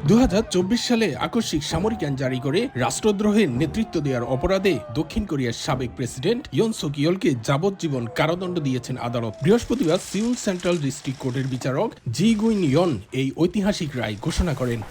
2024 সালে আকস্মিক সামরিক আইন জারি করে রাষ্ট্রদ্রোহের নেতৃত্ব দেওয়ার অপরাধে দক্ষিণ কোরিয়ার সাবেক প্রেসিডেন্ট ইয়ন সুক ইয়েলকে যাবজ্জীবন কারাদণ্ড দিয়েছেন আদালত। বৃহস্পতিবার সিউল সেন্ট্রাল ডিস্ট্রিক্ট কোর্টের বিচারক জি গুইন ইয়ন এই ঐতিহাসিক রায় ঘোষণা করেন।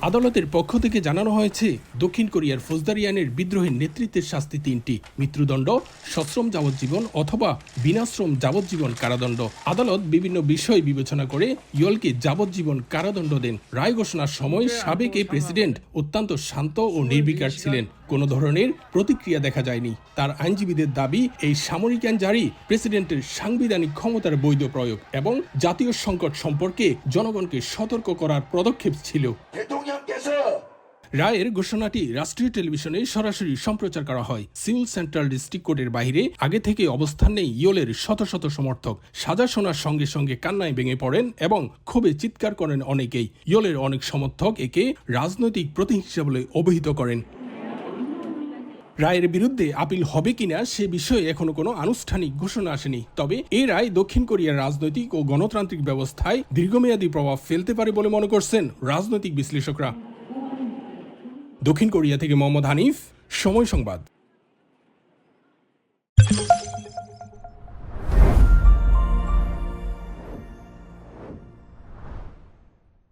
আদালতের পক্ষ থেকে জানানো হয়েছে, দক্ষিণ কোরিয়ার ফৌজদারি আইনের বিদ্রোহের নেতৃত্বের শাস্তি তিনটি: মৃত্যুদণ্ড, সশ্রম যাবজ্জীবন অথবা বিনাশ্রম যাবজ্জীবন কারাদণ্ড। আদালত বিভিন্ন বিষয় বিবেচনা করে ইয়েলকে যাবজ্জীবন কারাদণ্ড দেন। রায় ঘোষণার সময় সাবেক এই প্রেসিডেন্ট অত্যন্ত শান্ত ও নির্বিকার ছিলেন। কোনো ধরনের প্রতিক্রিয়া দেখা যায়নি। তার আইনজীবীদের দাবি, এই সামরিক আইন জারি প্রেসিডেন্টের সাংবিধানিক ক্ষমতার বৈধ প্রয়োগ এবং জাতীয় সংকট সম্পর্কে জনগণকে সতর্ক করার পদক্ষেপ ছিল। রায়ের ঘোষণাটি রাষ্ট্রীয় টেলিভিশনে সরাসরি সম্প্রচার করা হয়। সিউল সেন্ট্রাল ডিস্ট্রিক্ট কোর্টের বাইরে আগে থেকে অবস্থান নেই ইয়েলের শত শত সমর্থক। সাজা শোনার সঙ্গে সঙ্গে কান্নায় ভেঙে পড়েন এবং ক্ষোভে চিৎকার করেন অনেকেই। ইয়েলের অনেক সমর্থক একে রাজনৈতিক প্রতিহিংসা বলে অভিহিত করেন। রায়ের বিরুদ্ধে আপিল হবে কিনা সে বিষয়ে এখনো কোনো আনুষ্ঠানিক ঘোষণা আসেনি। তবে এই রায় দক্ষিণ কোরিয়ার রাজনৈতিক ও গণতান্ত্রিক ব্যবস্থায় দীর্ঘমেয়াদী প্রভাব ফেলতে পারে বলে মনে করছেন রাজনৈতিক বিশ্লেষকরা। দক্ষিণ কোরিয়া থেকে মোহাম্মদ হানিফ, সময় সংবাদ।